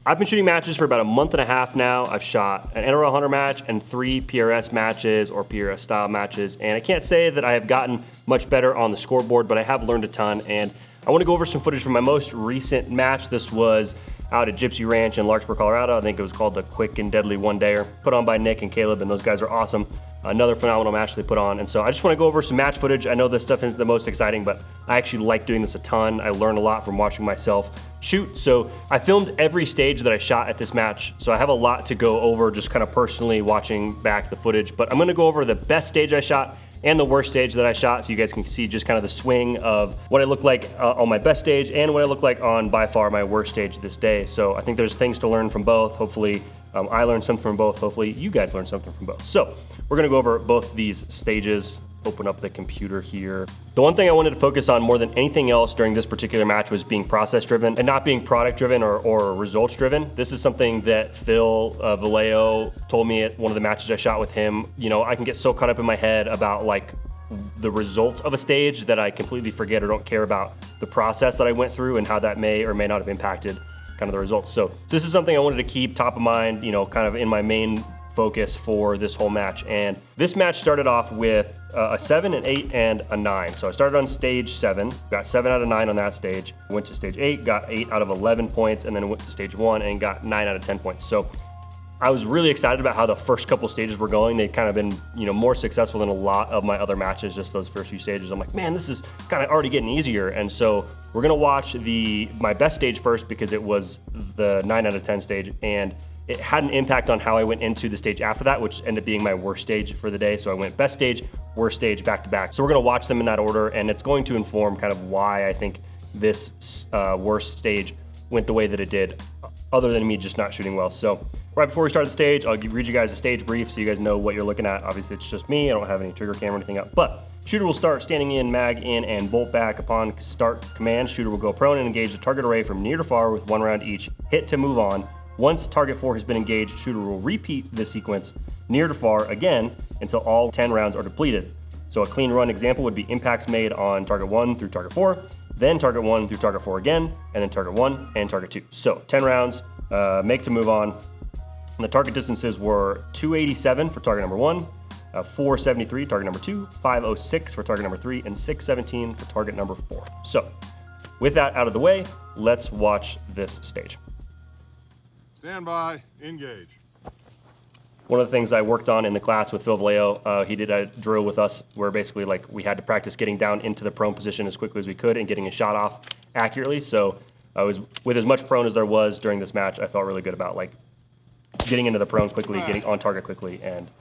I've been shooting matches for about a month and a half now. I've shot an NRL Hunter match and 3 PRS matches or PRS style matches. And I can't say that I have gotten much better on the scoreboard, but I have learned a ton. And I want to go over some footage from my most recent match. This was out at Gypsy Ranch in Larkspur, Colorado. I think it was called the Quick and Deadly One Dayer, put on by Nick and Caleb, and those guys are awesome. Another phenomenal match they put on. And so I just want to go over some match footage. I know this stuff isn't the most exciting, but I actually like doing this a ton. I learn a lot from watching myself shoot. So I filmed every stage that I shot at this match. So I have a lot to go over just kind of personally watching back the footage, but I'm going to go over the best stage I shot and the worst stage that I shot, so you guys can see just kind of the swing of what I look like on my best stage and what I look like on by far my worst stage this day. So I think there's things to learn from both. Hopefully I learned something from both. Hopefully you guys learned something from both. So we're gonna go over both these stages. Open up the computer here. The one thing I wanted to focus on more than anything else during this particular match was being process driven and not being product driven or results driven. This is something that Phil Vallejo told me at one of the matches I shot with him. You know, I can get so caught up in my head about like the results of a stage that I completely forget or don't care about the process that I went through and how that may or may not have impacted kind of the results. So this is something I wanted to keep top of mind, you know, kind of in my main focus for this whole match. And this match started off with a 7, an 8, and a 9. So I started on stage 7, got 7 out of 9 on that stage, went to stage 8, got 8 out of 11 points, and then went to stage 1 and got 9 out of 10 points. So I was really excited about how the first couple stages were going. They'd kind of been, you know, more successful than a lot of my other matches, just those first few stages. I'm like, man, this is kind of already getting easier. And so we're gonna watch my best stage first because it was the 9 out of 10 stage, and it had an impact on how I went into the stage after that, which ended up being my worst stage for the day. So I went best stage, worst stage, back to back. So we're gonna watch them in that order, and it's going to inform kind of why I think this worst stage went the way that it did, other than me just not shooting well. So right before we start the stage, I'll read you guys a stage brief so you guys know what you're looking at. Obviously it's just me, I don't have any trigger camera or anything up, but shooter will start standing in, mag in, and bolt back. Upon start command, shooter will go prone and engage the target array from near to far with 1 round each, hit to move on. Once target 4 has been engaged, shooter will repeat this sequence near to far again until all 10 rounds are depleted. So a clean run example would be impacts made on target 1 through target 4, then target 1 through target 4 again, and then target 1 and target 2. So 10 rounds, make to move on. And the target distances were 287 for target number 1, 473 target number 2, 506 for target number 3, and 617 for target number 4. So with that out of the way, let's watch this stage. Stand by, engage. One of the things I worked on in the class with Phil Vallejo, he did a drill with us where basically like we had to practice getting down into the prone position as quickly as we could and getting a shot off accurately. So I was with as much prone as there was during this match. I felt really good about like getting into the prone quickly, getting on target quickly, and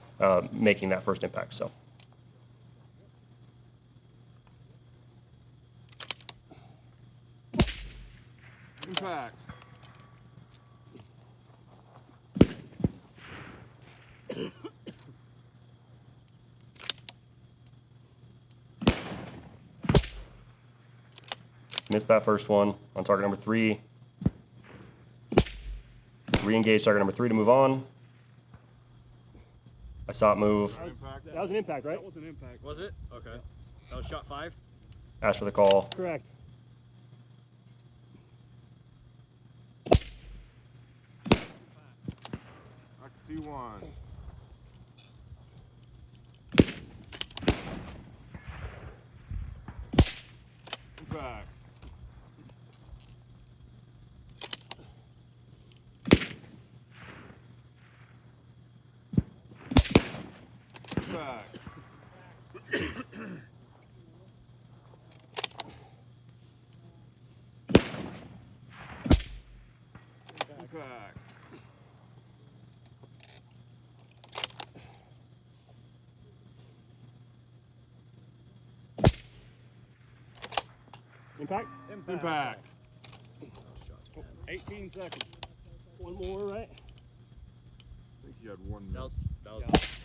making that first impact. So. Impact. Missed that first one on target number 3. Re-engage target number 3 to move on. I saw it move. That was an impact, right? That was an impact. Was it? Okay. That was shot 5? Asked for the call. Correct. Back to T1. Impact. Impact. Impact. Impact? Impact. 18 seconds. One more, right? I think you had one. That was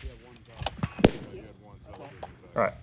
You have one drop. You had one. So all. All right,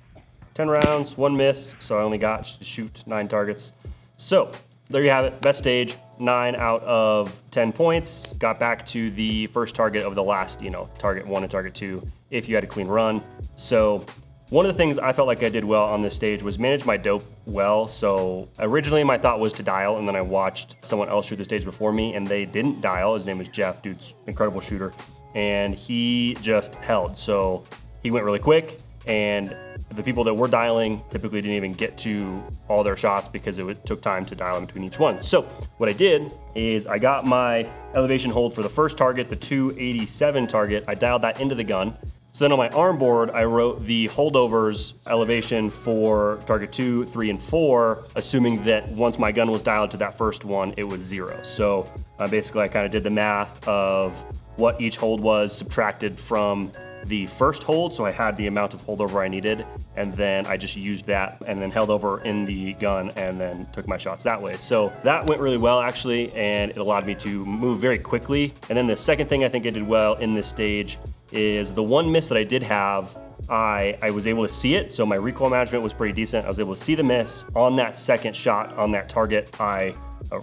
10 rounds, 1 miss, so I only got to shoot 9 targets. So there you have it, best stage, 9 out of 10 points. Got back to the first target of the last, you know, target 1 and target 2 if you had a clean run. So One of the things I felt like I did well on this stage was manage my dope well. So originally my thought was to dial, and then I watched someone else shoot the stage before me and they didn't dial. His name was Jeff, dude's incredible shooter. And he just held. So he went really quick, and the people that were dialing typically didn't even get to all their shots because it took time to dial in between each one. So what I did is I got my elevation hold for the first target, the 287 target. I dialed that into the gun. So then on my arm board, I wrote the holdovers elevation for target 2, 3, and 4, assuming that once my gun was dialed to that first one, it was 0. So basically I kind of did the math of what each hold was subtracted from the first hold, so I had the amount of holdover I needed, and then I just used that and then held over in the gun and then took my shots that way. So that went really well actually, and it allowed me to move very quickly. And then the second thing I think I did well in this stage is the one miss that I did have, I was able to see it, so my recoil management was pretty decent. I was able to see the miss on that second shot on that target. I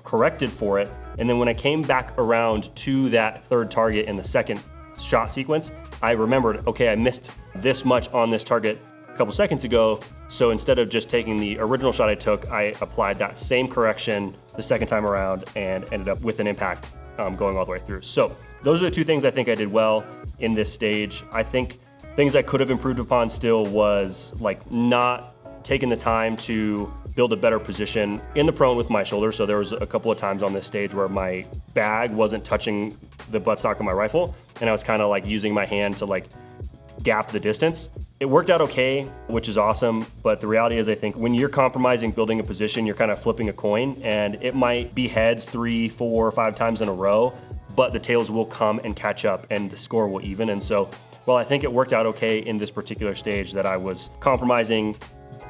corrected for it, and then when I came back around to that third target in the second shot sequence, I remembered, okay, I missed this much on this target a couple seconds ago, so instead of just taking the original shot I took, I applied that same correction the second time around and ended up with an impact going all the way through. So those are the two things I think I did well in this stage. I think things I could have improved upon still was like not taking the time to build a better position in the prone with my shoulder. So there was a couple of times on this stage where my bag wasn't touching the buttstock of my rifle, and I was kind of like using my hand to like gap the distance. It worked out okay, which is awesome, but the reality is I think when you're compromising building a position, you're kind of flipping a coin, and it might be heads 3, 4, 5 times in a row, but the tails will come and catch up and the score will even. And so, well, I think it worked out okay in this particular stage that I was compromising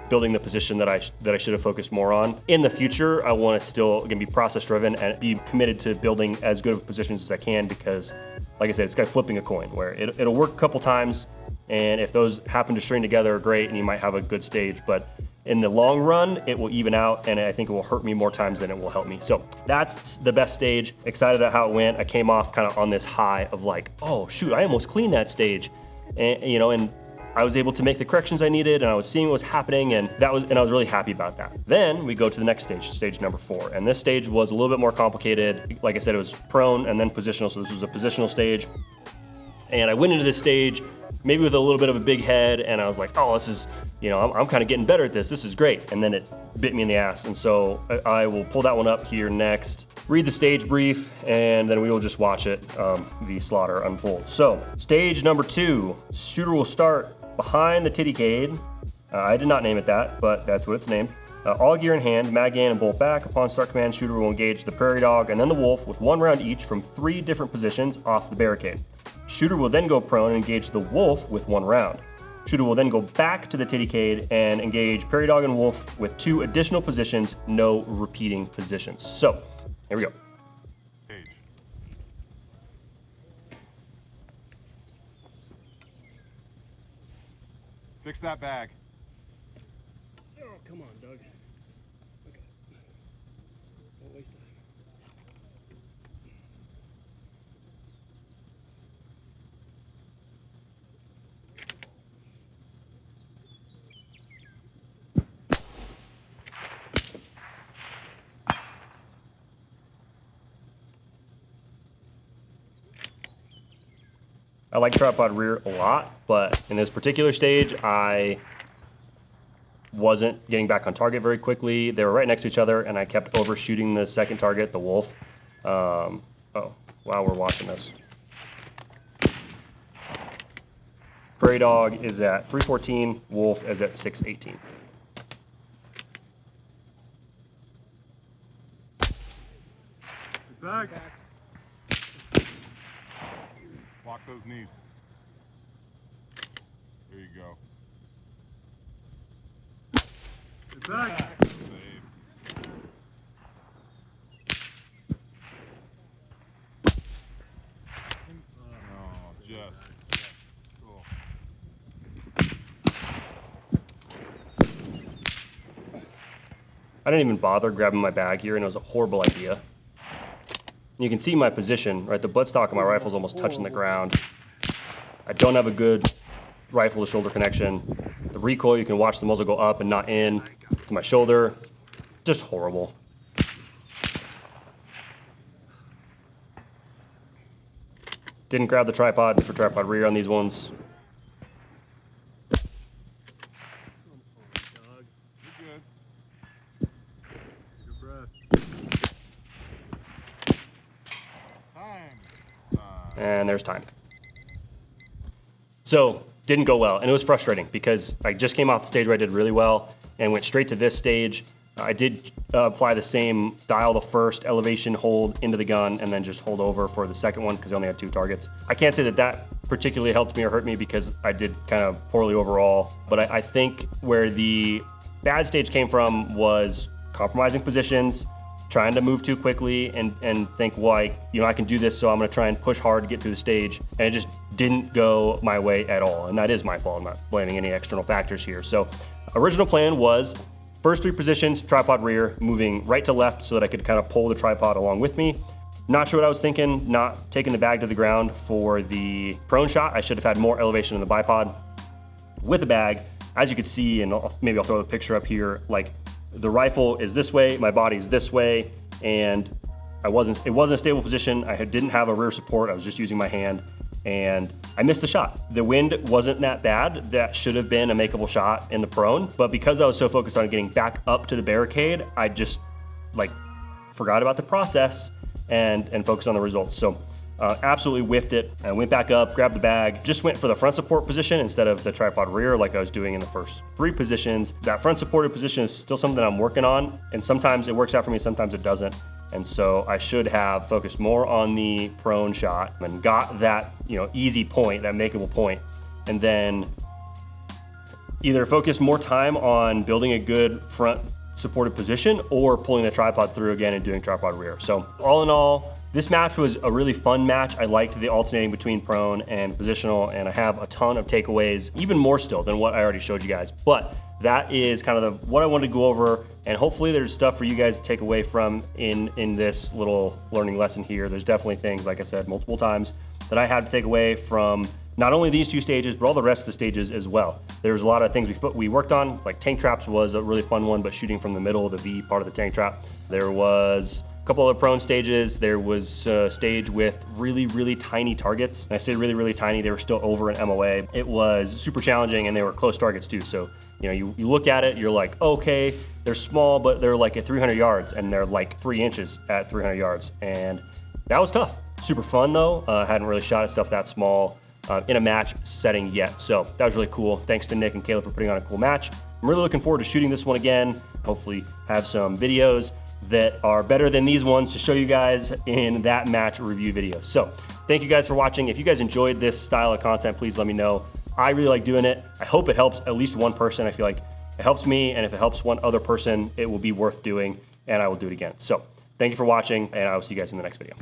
building the position that I should have focused more on. In the future, I want to still again be process driven and be committed to building as good of positions as I can, because like I said, it's kind of flipping a coin where it'll work a couple times, and if those happen to string together, great, and you might have a good stage, but in the long run, it will even out, and I think it will hurt me more times than it will help me. So that's the best stage. Excited at how it went. I came off kind of on this high of like, oh shoot, I almost cleaned that stage, and and I was able to make the corrections I needed, and I was seeing what was happening, and I was really happy about that. Then we go to the next stage, stage number 4. And this stage was a little bit more complicated. Like I said, it was prone and then positional, so this was a positional stage. And I went into this stage maybe with a little bit of a big head, and I was like, oh, this is, I'm kind of getting better at this. This is great. And then it bit me in the ass. And so I will pull that one up here next, read the stage brief, and then we will just watch it, the slaughter unfold. So stage number 2, shooter will start behind the tittycade. I did not name it that, but that's what it's named. All gear in hand, mag in and bolt back. Upon start command, shooter will engage the prairie dog and then the wolf with 1 round each from 3 different positions off the barricade. Shooter will then go prone and engage the wolf with 1 round. Shooter will then go back to the tittycade and engage prairie dog and wolf with 2 additional positions, no repeating positions. So, here we go. Fix that bag. Oh, come on, Doug. Okay. Don't waste time. I like tripod rear a lot, but in this particular stage, I wasn't getting back on target very quickly. They were right next to each other, and I kept overshooting the second target, the wolf. Oh, wow, we're watching this. Prairie dog is at 314, wolf is at 618. Back. Lock those knees. There you go. Get back. Save. Oh, just. Cool. I didn't even bother grabbing my bag here, and it was a horrible idea. You can see my position, right? The buttstock of my rifle is almost touching the ground. I don't have a good rifle to shoulder connection. The recoil, you can watch the muzzle go up and not in to my shoulder. Just horrible. Didn't grab the tripod for tripod rear on these ones. You're good. Take a breath. Time. And there's time. So, didn't go well, and it was frustrating because I just came off the stage where I did really well and went straight to this stage. I did apply the same dial the first, elevation, hold into the gun, and then just hold over for the second one because I only had 2 targets. I can't say that that particularly helped me or hurt me because I did kind of poorly overall, but I think where the bad stage came from was compromising positions, trying to move too quickly and think, well, I can do this, so I'm gonna try and push hard to get through the stage, and it just didn't go my way at all, and that is my fault. I'm not blaming any external factors here. So original plan was first 3 positions, tripod rear, moving right to left so that I could kind of pull the tripod along with me. Not sure what I was thinking, not taking the bag to the ground for the prone shot. I should have had more elevation in the bipod. With the bag, as you can see, and maybe I'll throw the picture up here, like the rifle is this way, my body's this way, and it wasn't a stable position. I didn't have a rear support, I was just using my hand, and I missed the shot. The wind wasn't that bad. That should have been a makeable shot in the prone, but because I was so focused on getting back up to the barricade, I just forgot about the process and focused on the results. So absolutely whiffed it. I went back up, grabbed the bag, just went for the front support position instead of the tripod rear like I was doing in the first 3 positions. That front supported position is still something that I'm working on, and sometimes it works out for me, sometimes it doesn't. And so I should have focused more on the prone shot and got that, easy point, that makeable point, and then either focus more time on building a good front supported position or pulling the tripod through again and doing tripod rear. So all in all, this match was a really fun match. I liked the alternating between prone and positional, and I have a ton of takeaways, even more still than what I already showed you guys. But that is kind of what I wanted to go over, and hopefully there's stuff for you guys to take away from in this little learning lesson here. There's definitely things, like I said multiple times, that I had to take away from not only these 2 stages, but all the rest of the stages as well. There's a lot of things we worked on, like tank traps was a really fun one, but shooting from the middle of the V part of the tank trap. There was a couple of prone stages. There was a stage with really, really tiny targets. And I say really, really tiny, they were still over an MOA. It was super challenging, and they were close targets too. So, you look at it, you're like, okay, they're small, but they're like at 300 yards, and they're like 3 inches at 300 yards. And that was tough. Super fun though. Hadn't really shot at stuff that small in a match setting yet. So that was really cool. Thanks to Nick and Caleb for putting on a cool match. I'm really looking forward to shooting this one again. Hopefully have some videos that are better than these ones to show you guys in that match review video. So thank you guys for watching. If you guys enjoyed this style of content, please let me know. I really like doing it. I hope it helps at least one person. I feel like it helps me, and if it helps one other person, it will be worth doing, and I will do it again. So thank you for watching, and I will see you guys in the next video.